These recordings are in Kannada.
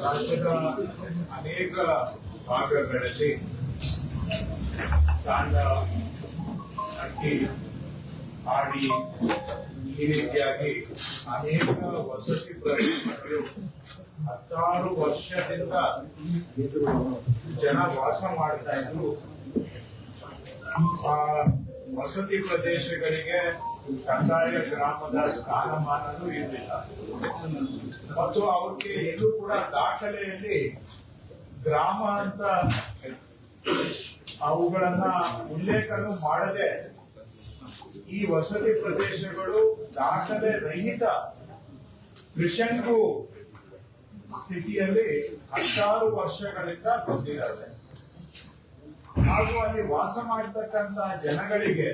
ರಾಜ್ಯದ ಅನೇಕ ಭಾಗಗಳಲ್ಲಿ ತಾಂಡ, ಅಕ್ಕಿ, ಆಡಿ ಈ ರೀತಿಯಾಗಿ ಅನೇಕ ವಸತಿ ಪ್ರದೇಶಗಳು 16 ವರ್ಷದಿಂದ ಜನ ವಾಸ ಮಾಡ್ತಾ ಇದ್ರು. ಆ ವಸತಿ ಪ್ರದೇಶಗಳಿಗೆ ಕಂದಾಯ ಗ್ರಾಮದ ಸ್ಥಾನಮಾನವೂ ಇರಲಿಲ್ಲ ಮತ್ತು ಅವ್ರಿಗೆ ಎಲ್ಲೂ ಕೂಡ ದಾಖಲೆಯಲ್ಲಿ ಗ್ರಾಮ ಅಂತ ಅವುಗಳನ್ನ ಉಲ್ಲೇಖನೂ ಮಾಡದೆ ಈ ವಸತಿ ಪ್ರದೇಶಗಳು ದಾಖಲೆ ರಹಿತ ತ್ರಿಶಂಕು ಸ್ಥಿತಿಯಲ್ಲಿ 16 ವರ್ಷಗಳಿಂದ ಬಂದಿದ್ದಾರೆ. ಹಾಗೂ ಅಲ್ಲಿ ವಾಸ ಮಾಡತಕ್ಕಂತ ಜನಗಳಿಗೆ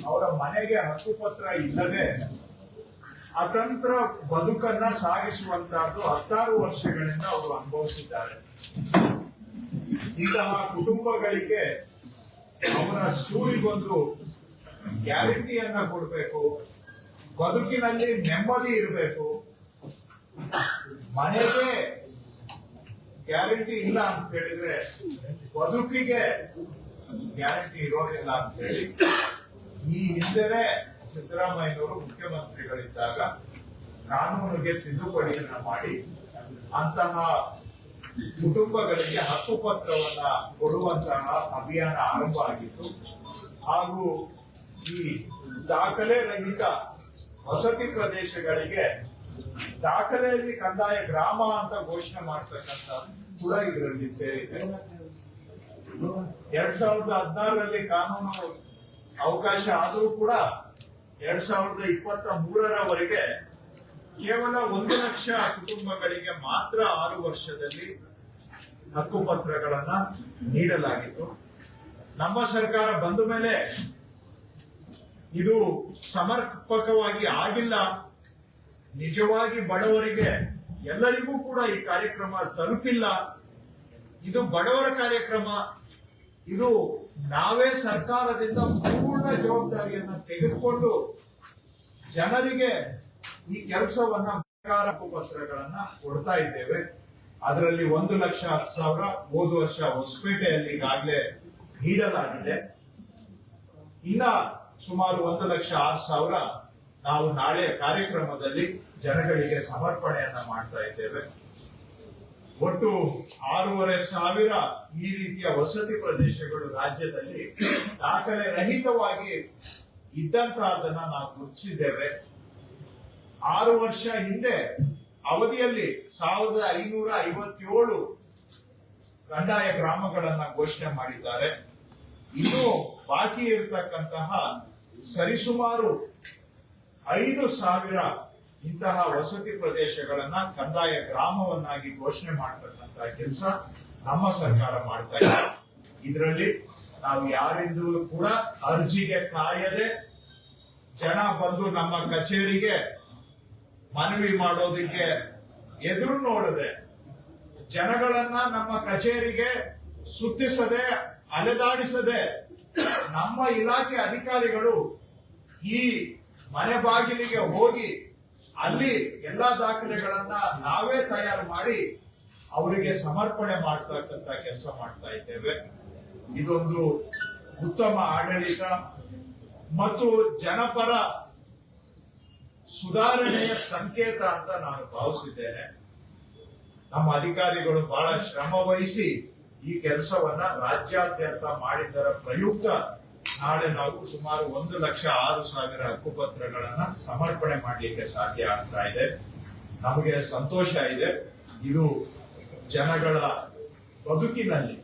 ಅವರ ಮನೆಗೆ ಹಕ್ಕುಪತ್ರ ಇಲ್ಲದೆ ಅತಂತ್ರ ಬದುಕನ್ನ ಸಾಗಿಸುವಂತಹದ್ದು 16 ವರ್ಷಗಳಿಂದ ಅವರು ಅನುಭವಿಸಿದ್ದಾರೆ. ಇಂತಹ ಕುಟುಂಬಗಳಿಗೆ ಅವರ ಸೂರಿಗೊಂದು ಗ್ಯಾರಂಟಿಯನ್ನ ಕೊಡಬೇಕು, ಬದುಕಿನಲ್ಲಿ ನೆಮ್ಮದಿ ಇರಬೇಕು. ಮನೆಗೆ ಗ್ಯಾರಂಟಿ ಇಲ್ಲ ಅಂತ ಹೇಳಿದ್ರೆ ಬದುಕಿಗೆ ಗ್ಯಾರಂಟಿ ಇರೋದಿಲ್ಲ ಅಂತ ಹೇಳಿ ಈ ಹಿಂದೆನೆ ಸಿದ್ದರಾಮಯ್ಯನವರು ಮುಖ್ಯಮಂತ್ರಿಗಳಿದ್ದಾಗ ಕಾನೂನಿಗೆ ತಿದ್ದುಪಡಿಯನ್ನ ಮಾಡಿ ಅಂತಹ ಕುಟುಂಬಗಳಿಗೆ ಹಕ್ಕುಪತ್ರವನ್ನ ಕೊಡುವಂತಹ ಅಭಿಯಾನ ಆರಂಭ ಆಗಿತ್ತು. ಹಾಗೂ ಈ ದಾಖಲೆ ರಹಿತ ವಸತಿ ಪ್ರದೇಶಗಳಿಗೆ ದಾಖಲೆಯಲ್ಲಿ ಕಂದಾಯ ಗ್ರಾಮ ಅಂತ ಘೋಷಣೆ ಮಾಡ್ತಕ್ಕಂಥ ಕೂಡ ಇದರಲ್ಲಿ ಸೇರಿದೆ. 2016ರಲ್ಲಿ ಕಾನೂನು ಅವಕಾಶ ಆದರೂ ಕೂಡ 2023ರವರೆಗೆ ಕೇವಲ 1 ಲಕ್ಷ ಕುಟುಂಬಗಳಿಗೆ ಮಾತ್ರ 6 ವರ್ಷದಲ್ಲಿ ಹಕ್ಕುಪತ್ರಗಳನ್ನ ನೀಡಲಾಗಿತ್ತು. ನಮ್ಮ ಸರ್ಕಾರ ಬಂದ ಮೇಲೆ ಇದು ಸಮರ್ಪಕವಾಗಿ ಆಗಿಲ್ಲ. ನಿಜವಾಗಿ ಬಡವರಿಗೆ ಎಲ್ಲರಿಗೂ ಕೂಡ ಈ ಕಾರ್ಯಕ್ರಮ ತಲುಪಿಲ್ಲ. ಇದು ಬಡವರ ಕಾರ್ಯಕ್ರಮ. ಇದು ನಾವೇ ಸರ್ಕಾರದಿಂದ ಪೂರ್ಣ ಜವಾಬ್ದಾರಿಯನ್ನ ತೆಗೆದುಕೊಂಡು ಜನರಿಗೆ ಈ ಕೆಲಸವನ್ನ ಹಕ್ಕುಪತ್ರಗಳನ್ನ ಕೊಡ್ತಾ ಇದ್ದೇವೆ. ಅದರಲ್ಲಿ 1,10,000 ಹೋದ ವರ್ಷ ಹೊಸಪೇಟೆಯಲ್ಲಿ ಈಗಾಗಲೇ ನೀಡಲಾಗಿದೆ. ಇನ್ನ ಸುಮಾರು 1,06,000 ನಾವು ನಾಳೆ ಕಾರ್ಯಕ್ರಮದಲ್ಲಿ ಜನಗಳಿಗೆ ಸಮರ್ಪಣೆಯನ್ನ ಮಾಡ್ತಾ ಇದ್ದೇವೆ. ಒಟ್ಟು 6,500 ಈ ರೀತಿಯ ವಸತಿ ಪ್ರದೇಶಗಳು ರಾಜ್ಯದಲ್ಲಿ ದಾಖಲೆ ರಹಿತವಾಗಿ ಇದ್ದಂತಹದನ್ನ ನಾವು ಗುರುತಿಸಿದ್ದೇವೆ. 6 ವರ್ಷ ಹಿಂದೆ ಅವಧಿಯಲ್ಲಿ 1,557 ಕಂದಾಯ ಗ್ರಾಮಗಳನ್ನ ಘೋಷಣೆ ಮಾಡಿದ್ದಾರೆ. ಇನ್ನು ಬಾಕಿ ಇರತಕ್ಕಂತಹ ಸರಿಸುಮಾರು 5,000 ಇಂತಹ ವಸತಿ ಪ್ರದೇಶಗಳನ್ನ ಕಂದಾಯ ಗ್ರಾಮವನ್ನಾಗಿ ಘೋಷಣೆ ಮಾಡತಕ್ಕಂತಹ ಕೆಲಸ ನಮ್ಮ ಸರ್ಕಾರ ಮಾಡ್ತಾ ಇದೆ. ಇದರಲ್ಲಿ ನಾವು ಯಾರಿಂದಲೂ ಕೂಡ ಅರ್ಜಿಗೆ ಕಾಯದೆ ಜನ ಬಂದು ನಮ್ಮ ಕಚೇರಿಗೆ ಮನವಿ ಮಾಡೋದಕ್ಕೆ ಎದುರು ನೋಡದೆ ಜನಗಳನ್ನ ನಮ್ಮ ಕಚೇರಿಗೆ ಸುತ್ತಿಸದೆ ಅಲೆದಾಡಿಸದೆ ನಮ್ಮ ಇಲಾಖೆ ಅಧಿಕಾರಿಗಳು ಈ ಮನೆ ಬಾಗಿಲಿಗೆ ಹೋಗಿ ಅಲ್ಲಿ ಎಲ್ಲಾ ದಾಖಲೆಗಳನ್ನ ನಾವೇ ತಯಾರು ಮಾಡಿ ಅವರಿಗೆ ಸಮರ್ಪಣೆ ಮಾಡ್ತಕ್ಕಂತ ಕೆಲಸ ಮಾಡ್ತಾ ಇದ್ದೇವೆ. ಇದೊಂದು ಉತ್ತಮ ಆಡಳಿತ ಮತ್ತು ಜನಪರ ಸುಧಾರಣೆಯ ಸಂಕೇತ ಅಂತ ನಾನು ಭಾವಿಸಿದ್ದೇನೆ. ನಮ್ಮ ಅಧಿಕಾರಿಗಳು ಬಹಳ ಶ್ರಮ ವಹಿಸಿ ಈ ಕೆಲಸವನ್ನ ರಾಜ್ಯಾದ್ಯಂತ ಮಾಡಿದ್ದರ ಪ್ರಯುಕ್ತ ನಾಳೆ ನಾವು ಸುಮಾರು 1,06,000 ಹಕ್ಕುಪತ್ರಗಳನ್ನ ಸಮರ್ಪಣೆ ಮಾಡಲಿಕ್ಕೆ ಸಾಧ್ಯ ಆಗ್ತಾ ಇದೆ. ನಮಗೆ ಸಂತೋಷ ಇದೆ. ಇದು ಜನಗಳ ಬದುಕಿನಲ್ಲಿ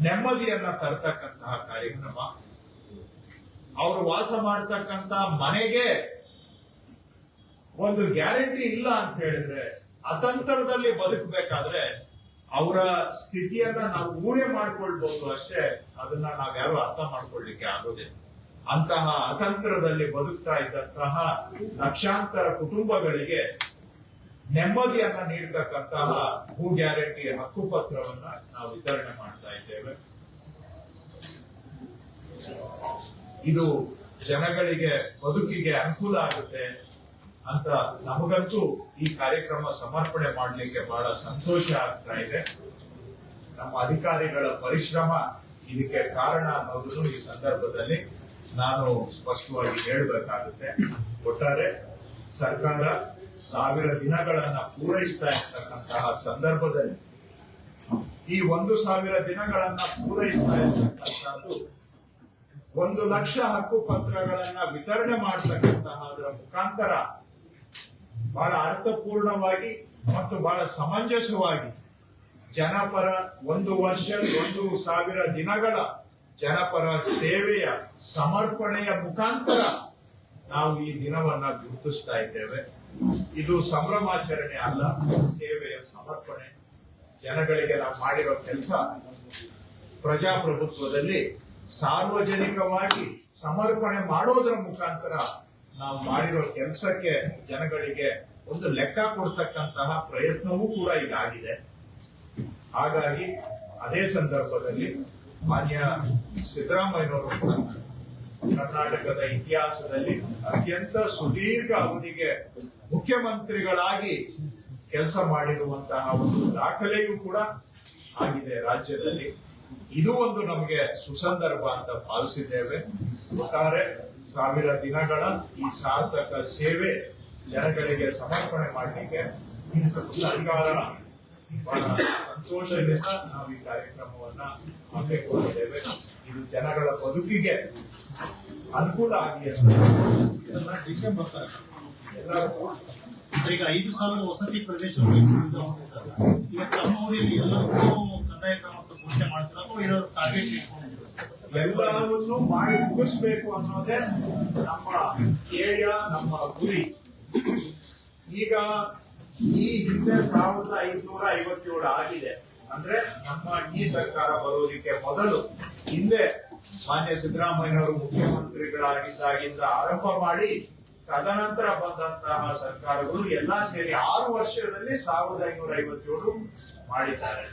ನೆಮ್ಮದಿಯನ್ನ ತರತಕ್ಕಂತಹ ಕಾರ್ಯಕ್ರಮ. ಅವರು ವಾಸ ಮಾಡತಕ್ಕಂತ ಮನೆಗೆ ಒಂದು ಗ್ಯಾರಂಟಿ ಇಲ್ಲ ಅಂತ ಹೇಳಿದ್ರೆ ಅತಂತ್ರದಲ್ಲಿ ಬದುಕಬೇಕಾದ್ರೆ ಅವರ ಸ್ಥಿತಿಯನ್ನ ನಾವು ಊಹೆ ಮಾಡ್ಕೊಳ್ಬಹುದು ಅಷ್ಟೇ, ಅದನ್ನ ನಾವ್ಯಾರು ಅರ್ಥ ಮಾಡ್ಕೊಳ್ಲಿಕ್ಕೆ ಆಗೋದಿಲ್ಲ. ಅಂತಹ ಅತಂತ್ರದಲ್ಲಿ ಬದುಕ್ತಾ ಇದ್ದಂತಹ ಲಕ್ಷಾಂತರ ಕುಟುಂಬಗಳಿಗೆ ನೆಮ್ಮದಿಯನ್ನ ನೀಡತಕ್ಕಂತಹ ಭೂ ಗ್ಯಾರಂಟಿ ಹಕ್ಕುಪತ್ರವನ್ನ ನಾವು ವಿತರಣೆ ಮಾಡ್ತಾ ಇದ್ದೇವೆ. ಇದು ಜನಗಳಿಗೆ ಬದುಕಿಗೆ ಅನುಕೂಲ ಆಗುತ್ತೆ ಅಂತ ನಮಗಂತೂ ಈ ಕಾರ್ಯಕ್ರಮ ಸಮರ್ಪಣೆ ಮಾಡಲಿಕ್ಕೆ ಬಹಳ ಸಂತೋಷ ಆಗ್ತಾ ಇದೆ. ನಮ್ಮ ಅಧಿಕಾರಿಗಳ ಪರಿಶ್ರಮ ಇದಕ್ಕೆ ಕಾರಣ ಅನ್ನೋದನ್ನು ಈ ಸಂದರ್ಭದಲ್ಲಿ ನಾನು ಸ್ಪಷ್ಟವಾಗಿ ಹೇಳಬೇಕಾಗುತ್ತೆ. ಒಟ್ಟಾರೆ ಸರ್ಕಾರ 1000 ದಿನಗಳನ್ನ ಪೂರೈಸ್ತಾ ಇರ್ತಕ್ಕಂತಹ ಸಂದರ್ಭದಲ್ಲಿ ಈ 1000 ದಿನಗಳನ್ನ ಪೂರೈಸ್ತಾ ಇರ್ತಕ್ಕಂಥದ್ದು 1 ಲಕ್ಷ ಹಕ್ಕು ಪತ್ರಗಳನ್ನ ವಿತರಣೆ ಮಾಡತಕ್ಕಂತಹ ಅದರ ಮುಖಾಂತರ ಬಹಳ ಅರ್ಥಪೂರ್ಣವಾಗಿ ಮತ್ತು ಬಹಳ ಸಮಂಜಸವಾಗಿ ಜನಪರ 1 ವರ್ಷ 1000 ದಿನಗಳ ಜನಪರ ಸೇವೆಯ ಸಮರ್ಪಣೆಯ ಮುಖಾಂತರ ನಾವು ಈ ದಿನವನ್ನ ಗುರುತಿಸ್ತಾ ಇದ್ದೇವೆ. ಇದು ಸಂಭ್ರಮಾಚರಣೆ ಅಲ್ಲ, ಸೇವೆಯ ಸಮರ್ಪಣೆ. ಜನಗಳಿಗೆ ನಾವು ಮಾಡಿರೋ ಕೆಲಸ ಪ್ರಜಾಪ್ರಭುತ್ವದಲ್ಲಿ ಸಾರ್ವಜನಿಕವಾಗಿ ಸಮರ್ಪಣೆ ಮಾಡೋದರ ಮುಖಾಂತರ ನಾವು ಮಾಡಿರೋ ಕೆಲಸಕ್ಕೆ ಜನಗಳಿಗೆ ಒಂದು ಲೆಕ್ಕ ಕೊಡ್ತಕ್ಕಂತಹ ಪ್ರಯತ್ನವೂ ಕೂಡ ಇದಾಗಿದೆ. ಹಾಗಾಗಿ ಅದೇ ಸಂದರ್ಭದಲ್ಲಿ ಮಾನ್ಯ ಸಿದ್ದರಾಮಯ್ಯನವರು ಕರ್ನಾಟಕದ ಇತಿಹಾಸದಲ್ಲಿ ಅತ್ಯಂತ ಸುದೀರ್ಘ ಅವಧಿಗೆ ಮುಖ್ಯಮಂತ್ರಿಗಳಾಗಿ ಕೆಲಸ ಮಾಡಿರುವಂತಹ ಒಂದು ದಾಖಲೆಯೂ ಕೂಡ ಆಗಿದೆ ರಾಜ್ಯದಲ್ಲಿ. ಇದು ಒಂದು ನಮಗೆ ಸುಸಂದರ್ಭ ಅಂತ ಭಾವಿಸಿದ್ದೇವೆ. ಒಟ್ಟಾರೆ 1000 ದಿನಗಳ ಈ ಸಾರ್ಥಕ ಸೇವೆ ಜನಗಳಿಗೆ ಸಮರ್ಪಣೆ ಮಾಡಲಿಕ್ಕೆ ಸರ್ಕಾರ ಬಹಳ ಸಂತೋಷದಿಂದ ನಾವು ಈ ಕಾರ್ಯಕ್ರಮವನ್ನ ಹಮ್ಮಿಕೊಂಡಿದ್ದೇವೆ. ಇದು ಜನಗಳ ಬದುಕಿಗೆ ಅನುಕೂಲ ಆಗಿ ಇದನ್ನ ಡಿಸೆಂಬರ್ ತನಕ ಎಲ್ಲರೂ ಈಗ 5,000 ವಸತಿ ಪ್ರದೇಶಗಳು ಇವತ್ತು ಅವಧಿಯಲ್ಲಿ ಎಲ್ಲರಿಗೂ ಕಂದಾಯ ಕ್ರಮ ಘೋಷಣೆ ಮಾಡ್ತಾರೆ ಅಥವಾ ಏನಾದ್ರು ಟಾರ್ಗೆಟ್ ಇಟ್ಕೊಂಡಿದ್ರು? ಎಲ್ಲವನ್ನೂ ಮಾಡಿ ಮುಗಿಸ್ಬೇಕು ಅನ್ನೋದೇ ನಮ್ಮ ಧ್ಯೇಯ, ನಮ್ಮ ಗುರಿ. ಈಗ ಈ ಹಿಂದೆ 1557 ಆಗಿದೆ. ಅಂದ್ರೆ ನಮ್ಮ ಈ ಸರ್ಕಾರ ಬರೋದಕ್ಕೆ ಮೊದಲು ಹಿಂದೆ ಮಾನ್ಯ ಸಿದ್ದರಾಮಯ್ಯನವರು ಮುಖ್ಯಮಂತ್ರಿಗಳಾಗಿದ್ದಾಗಿಂದ ಆರಂಭ ಮಾಡಿ ತದನಂತರ ಬಂದಂತಹ ಸರ್ಕಾರಗಳು ಎಲ್ಲಾ ಸೇರಿ 6 ವರ್ಷದಲ್ಲಿ 1557 ಮಾಡಿದ್ದಾರೆ.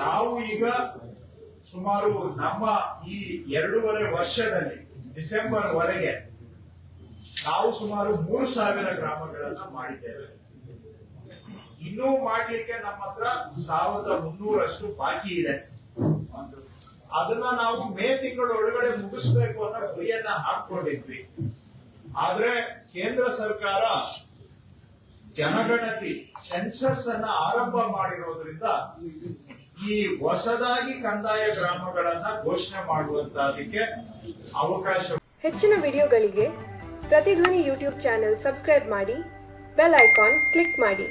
ನಾವು ಈಗ ಸುಮಾರು ನಮ್ಮ ಈ 2.5 ವರ್ಷದಲ್ಲಿ ಡಿಸೆಂಬರ್ ವರೆಗೆ ನಾವು ಸುಮಾರು 3,000 ಗ್ರಾಮಗಳನ್ನ ಮಾಡಿದ್ದೇವೆ. ಇನ್ನೂ ಮಾಡ್ಲಿಕ್ಕೆ ನಮ್ಮ ಹತ್ರ 1,300 ಬಾಕಿ ಇದೆ. ಅದನ್ನ ನಾವು ಮೇ ತಿಂಗಳೊಳಗಡೆ ಮುಗಿಸ್ಬೇಕು ಅನ್ನೋ ಗುರಿಯನ್ನ ಹಾಕೊಂಡಿದ್ವಿ. ಆದ್ರೆ ಕೇಂದ್ರ ಸರ್ಕಾರ ಜನಗಣತಿ ಸೆನ್ಸಸ್ ಅನ್ನ ಆರಂಭ ಮಾಡಿರೋದ್ರಿಂದ ಈ ಹೊಸದಾಗಿ ಕಂದಾಯ ಗ್ರಾಮಗಳನ್ನ ಘೋಷಣೆ ಮಾಡುವಂತದಕ್ಕೆ ಅವಕಾಶ. ಹೆಚ್ಚಿನ ವಿಡಿಯೋಗಳಿಗೆ ಪ್ರತಿಧ್ವನಿ ಯೂಟ್ಯೂಬ್ ಚಾನೆಲ್ ಸಬ್ಸ್ಕ್ರೈಬ್ ಮಾಡಿ, ಬೆಲ್ ಐಕಾನ್ ಕ್ಲಿಕ್ ಮಾಡಿ.